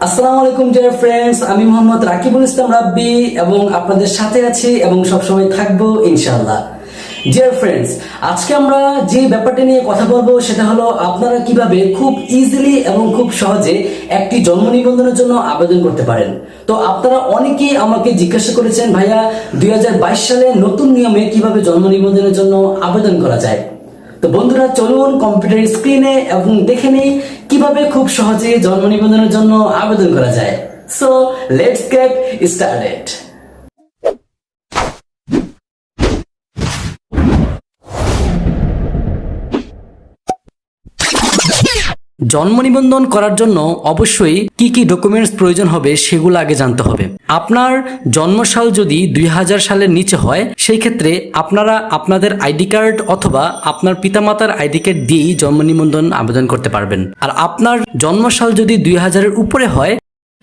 আসসালামু আলাইকুম dear friends, আমি মোহাম্মদ রাকিবুল ইসলাম রাব্বি এবং আপনাদের সাথে আছি এবং সবসময় থাকবো ইনশাআল্লাহ। ডিয়ার ফ্রেন্ডস, আজকে আমরা যে ব্যাপারটা নিয়ে কথা বলবো সেটা হলো আপনারা কিভাবে খুব ইজিলি এবং খুব সহজে একটি জন্ম নিবন্ধনের জন্য আবেদন করতে পারেন। তো আপনারা অনেকেই আমাকে জিজ্ঞাসা করেছেন, ভাইয়া 2022 সালে নতুন নিয়মে কিভাবে জন্ম নিবন্ধনের জন্য আবেদন করা যায়। তো বন্ধুরা, চলুন কম্পিউটার স্ক্রিনে এবং দেখে নেই কিভাবে খুব সহজে জন্ম নিবন্ধনের জন্য আবেদন করা যায়। So let's get started. জন্ম নিবন্ধন করার জন্য অবশ্যই কি কি ডকুমেন্টস প্রয়োজন হবে সেগুলো আগে জানতে হবে। আপনার জন্মসাল যদি 2000 সালের নিচে হয় সেই ক্ষেত্রে আপনারা আপনাদের আইডি কার্ড অথবা আপনার পিতামাতার আইডি কার্ড দিয়েই জন্ম নিবন্ধন আবেদন করতে পারবেন। আর আপনার জন্মসাল যদি 2000-এর উপরে হয়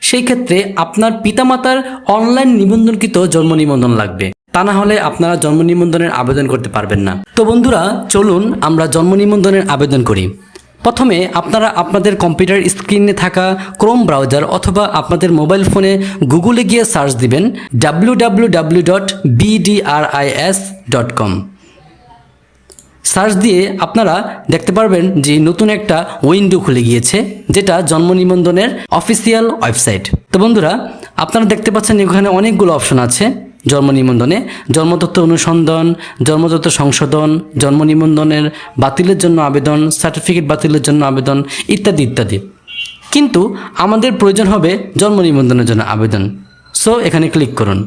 সেই ক্ষেত্রে আপনার পিতামাতার অনলাইন নিবন্ধনকৃত জন্ম নিবন্ধন লাগবে, তা না হলে আপনারা জন্ম নিবন্ধনের আবেদন করতে পারবেন না। তো বন্ধুরা, চলুন আমরা জন্ম নিবন্ধনের আবেদন করি। প্রথমে আপনারা আপনাদের কম্পিউটার স্ক্রিনে থাকা ক্রোম ব্রাউজার অথবা আপনাদের মোবাইল ফোনে গুগলে গিয়ে সার্চ দিবেন www.bdris.gov.bd। সার্চ দিয়ে আপনারা দেখতে পারবেন যে নতুন একটা উইন্ডো খুলে গিয়েছে, যেটা জন্ম নিবন্ধনের অফিসিয়াল ওয়েবসাইট। তো বন্ধুরা, আপনারা দেখতে পাচ্ছেন এখানে অনেকগুলো অপশন আছে জন্ম নিবন্ধনে: জন্মতথ্য অনুসন্ধান, জন্মতথ্য সংশোধন, জন্ম নিবন্ধনের বাতিলের জন্য আবেদন, সার্টিফিকেট বাতিলের জন্য আবেদন ইত্যাদি ইত্যাদি। কিন্তু আমাদের প্রয়োজন হবে জন্ম নিবন্ধনের জন্য আবেদন। সো এখানে ক্লিক করুন।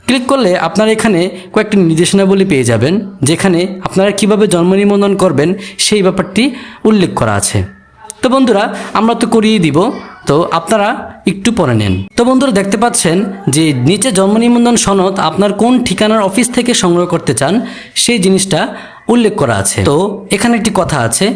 ক্লিক করলে আপনারা এখানে কয়েকটি নির্দেশনাবলী পেয়ে যাবেন, যেখানে আপনারা কিভাবে জন্ম নিবন্ধন করবেন সেই ব্যাপারটি উল্লেখ করা আছে। তো বন্ধুরা, আমরা তো করিয়ে দিব, তো আপনারা একটু পড়ে নেন। তো বন্ধুরা, দেখতে পাচ্ছেন যে নিচে জন্ম নিবন্ধন সনদ আপনার কোন ঠিকানার অফিস থেকে সংগ্রহ করতে চান সেই জিনিসটা উল্লেখ করা আছে। তো এখানে একটি কথা আছে,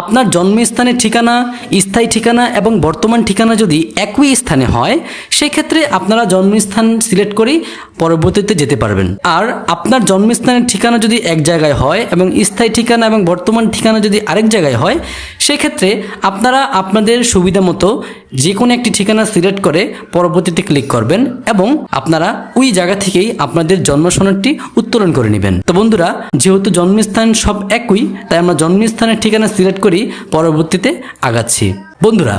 আপনার জন্মস্থানের ঠিকানা, স্থায়ী ঠিকানা এবং বর্তমান ঠিকানা যদি একই স্থানে হয় সেই ক্ষেত্রে আপনারা জন্মস্থান সিলেক্ট করেই পরবর্তীতে যেতে পারবেন। আর আপনার জন্মস্থানের ঠিকানা যদি এক জায়গায় হয় এবং স্থায়ী ঠিকানা এবং বর্তমান ঠিকানা যদি আরেক জায়গায় হয় সেই ক্ষেত্রে আপনারা আপনাদের সুবিধা মতো যে কোনো একটি ঠিকানা সিলেক্ট করে পরবর্তীতে ক্লিক করবেন এবং আপনারা ওই জায়গা থেকেই আপনাদের জন্ম সনদটি উত্তোলন করে নেবেন। তো বন্ধুরা, যেহেতু জন্মস্থান সব একই, তাই আমরা জন্মস্থানের ঠিকানা সিলেক্ট করি পরবর্তীতে আগাচ্ছি। বন্ধুরা,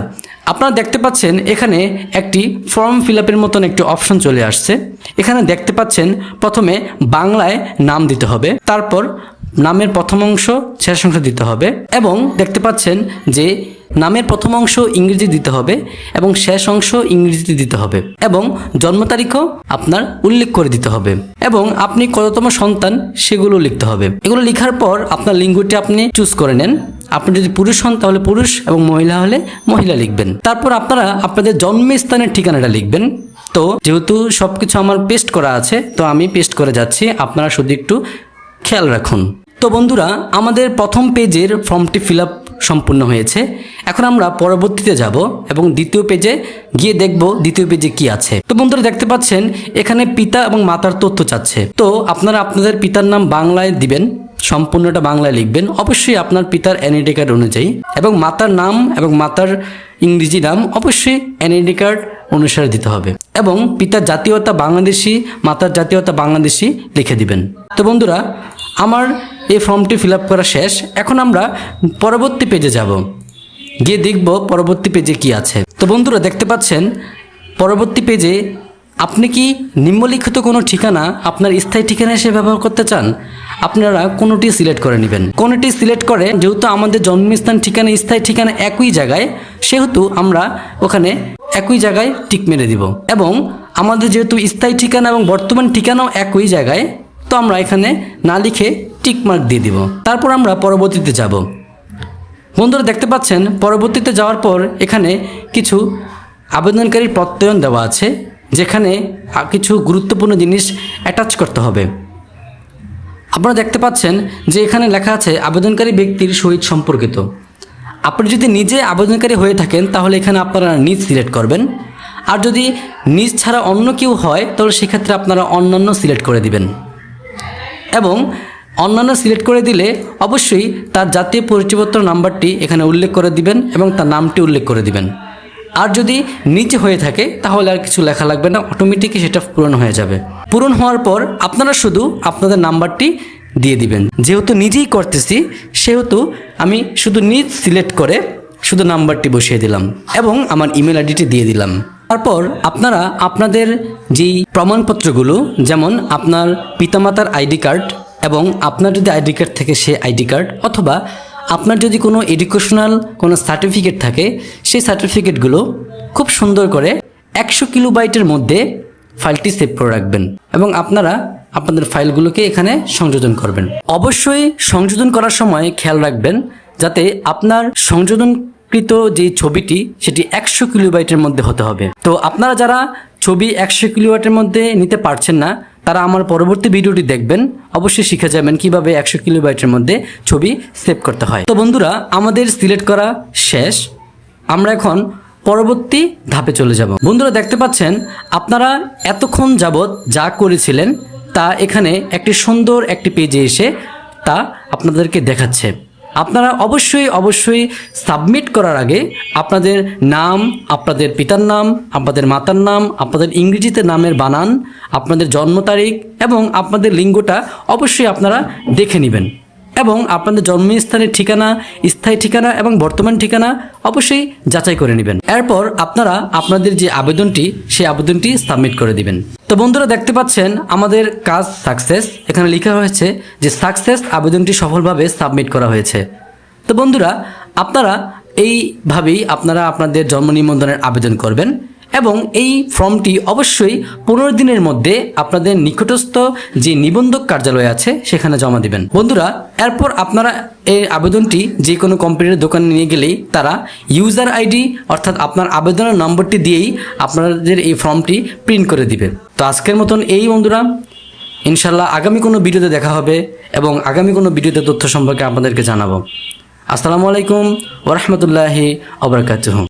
আপনারা দেখতে পাচ্ছেন এখানে একটি ফর্ম ফিল আপের মতন একটি অপশন চলে আসছে। এখানে দেখতে পাচ্ছেন প্রথমে বাংলায় নাম দিতে হবে, তারপর নামের প্রথম অংশ শেষ অংশ দিতে হবে এবং দেখতে পাচ্ছেন যে নামের প্রথম অংশ ইংরেজি দিতে হবে এবং শেষ অংশ ইংরেজিতে দিতে হবে এবং জন্ম তারিখও আপনার উল্লেখ করে দিতে হবে এবং আপনি কততম সন্তান সেগুলো লিখতে হবে। এগুলো লেখার পর আপনার লিঙ্গটি আপনি চুজ করে নেন। আপনি যদি পুরুষ হন তাহলে পুরুষ এবং মহিলা হলে মহিলা লিখবেন। তারপর আপনারা আপনাদের জন্মস্থানের ঠিকানাটা লিখবেন। তো যেহেতু সবকিছু আমার পেস্ট করা আছে, তো আমি পেস্ট করে যাচ্ছি, আপনারা শুধু একটু খেয়াল রাখুন। তো বন্ধুরা, আমাদের প্রথম পেজের ফর্মটি ফিল আপ সম্পূর্ণ হয়েছে। এখন আমরা পরবর্তীতে যাব এবং দ্বিতীয় পেজে গিয়ে দেখব দ্বিতীয় পেজে কি আছে। তো বন্ধুরা, দেখতে পাচ্ছেন এখানে পিতা এবং মাতার তথ্য চাচ্ছে। তো আপনারা আপনাদের পিতার নাম বাংলায় দিবেন, সম্পূর্ণটা বাংলায় লিখবেন, অবশ্যই আপনার পিতার এনআইডি কার্ড অনুযায়ী, এবং মাতার নাম এবং মাতার ইংরেজি নাম অবশ্যই এনআইডি কার্ড অনুসারে দিতে হবে এবং পিতার জাতীয়তা বাংলাদেশি, মাতার জাতীয়তা বাংলাদেশি লিখে দিবেন। তো বন্ধুরা, আমার এই ফর্মটি ফিল আপ করা শেষ। এখন আমরা পরবর্তী পেজে যাব, গিয়ে দেখব পরবর্তী পেজে কি আছে। তো বন্ধুরা, দেখতে পাচ্ছেন পরবর্তী পেজে আপনি কি নিম্নলিখিত কোনো ঠিকানা আপনার স্থায়ী ঠিকানা হিসেবে ব্যবহার করতে চান, আপনারা কোনোটি সিলেক্ট করে নেবেন। কোনোটি সিলেক্ট করে, যেহেতু আমাদের জন্মস্থান ঠিকানা স্থায়ী ঠিকানা একই জায়গায়, সেহেতু আমরা ওখানে একই জায়গায় টিক মেরে দিব এবং আমাদের যেহেতু স্থায়ী ঠিকানা এবং বর্তমান ঠিকানাও একই জায়গায়, তো আমরা এখানে না লিখে টিক মার্ক দিয়ে দিব। তারপর আমরা পরবর্তীতে যাব। বন্ধুরা, দেখতে পাচ্ছেন পরবর্তীতে যাওয়ার পর এখানে কিছু আবেদনকারীর প্রত্যয়ন দেওয়া আছে, যেখানে কিছু গুরুত্বপূর্ণ জিনিস অ্যাটাচ করতে হবে। আপনারা দেখতে পাচ্ছেন যে এখানে লেখা আছে আবেদনকারী ব্যক্তির সহিত সম্পর্কিত। আপনি যদি নিজে আবেদনকারী হয়ে থাকেন তাহলে এখানে আপনারা নিজ সিলেক্ট করবেন, আর যদি নিজ ছাড়া অন্য কেউ হয় তাহলে সেক্ষেত্রে আপনারা অন্যান্য সিলেক্ট করে দিবেন এবং অন্যান্য সিলেক্ট করে দিলে অবশ্যই তার জাতীয় পরিচয়পত্র নাম্বারটি এখানে উল্লেখ করে দিবেন এবং তার নামটি উল্লেখ করে দিবেন। আর যদি নিচে হয়ে থাকে তাহলে আর কিছু লেখা লাগবে না, অটোমেটিকই সেটা পূরণ হয়ে যাবে। পূরণ হওয়ার পর আপনারা শুধু আপনাদের নাম্বারটি দিয়ে দিবেন। যেহেতু নিজেই করতেছি সেহেতু আমি শুধু নিজ সিলেক্ট করে শুধু নাম্বারটি বসিয়ে দিলাম এবং আমার ইমেল আইডিটি দিয়ে দিলাম। তারপর আপনারা আপনাদের যেই প্রমাণপত্রগুলো, যেমন আপনার পিতামাতার আইডি কার্ড এবং আপনার যদি আইডি কার্ড থাকে সে আইডি কার্ড, অথবা আপনার যদি কোনো এডুকেশনাল কোনো সার্টিফিকেট থাকে সেই সার্টিফিকেটগুলো খুব সুন্দর করে 100 কিলোবাইটের মধ্যে ফাইলটি সেভ করে রাখবেন এবং আপনারা আপনাদের ফাইলগুলোকে এখানে সংযোজন করবেন। অবশ্যই সংযোজন করার সময় খেয়াল রাখবেন যাতে আপনার সংযোজনকৃত যে ছবিটি সেটি 100 কিলোবাইটের মধ্যে হতে হবে। তো আপনারা যারা ছবি 100 কিলোবাইটের মধ্যে নিতে পারছেন না তারা আমার পরবর্তী ভিডিওটি দেখবেন, অবশ্যই শিখে যাবেন কিভাবে 100 কিলোবাইটের মধ্যে ছবি সেভ করতে হয়। তো বন্ধুরা, আমাদের সিলেক্ট করা শেষ, আমরা এখন পরবর্তী ধাপে চলে যাব। বন্ধুরা দেখতে পাচ্ছেন আপনারা এতক্ষণ যাবৎ যা করেছিলেন তা এখানে একটি সুন্দর একটি পেজে এসে তা আপনাদেরকে দেখাচ্ছে। আপনারা অবশ্যই সাবমিট করার আগে আপনাদের নাম, আপনাদের পিতার নাম, আপনাদের মাতার নাম, আপনাদের ইংরেজিতে নামের বানান, আপনাদের জন্ম তারিখ এবং আপনাদের লিঙ্গটা অবশ্যই আপনারা দেখে নেবেন এবং আপনাদের জন্মস্থানের ঠিকানা, স্থায়ী ঠিকানা এবং বর্তমান ঠিকানা অবশ্যই যাচাই করে নেবেন। এরপর আপনারা আপনাদের যে আবেদনটি সেই আবেদনটি সাবমিট করে দিবেন। তো বন্ধুরা দেখতে পাচ্ছেন আমাদের কাজ সাকসেস, এখানে লেখা হয়েছে যে সাকসেস, আবেদনটি সফলভাবে সাবমিট করা হয়েছে। তো বন্ধুরা আপনারা এইভাবেই আপনারা আপনাদের জন্ম নিবন্ধনের আবেদন করবেন এবং এই ফর্মটি অবশ্যই 15 দিনের মধ্যে আপনাদের নিকটস্থ যে নিবন্ধক কার্যালয় আছে সেখানে জমা দিবেন। বন্ধুরা এরপর আপনারা এই আবেদনটি যে কোনো কম্পিউটার দোকানে নিয়ে গেলেই তারা ইউজার আইডি অর্থাৎ আপনার আবেদনের নম্বরটি দিয়েই আপনাদের এই ফর্মটি প্রিন্ট করে দিবে। তো আজকের মতন এই বন্ধুরা, ইনশাল্লাহ আগামী কোনো ভিডিওতে দেখা হবে এবং আগামী কোনো ভিডিওতে তথ্য সম্পর্কে আপনাদেরকে জানাবো। আসসালামু আলাইকুম ওয়া রাহমাতুল্লাহি ওয়া বারাকাতুহু।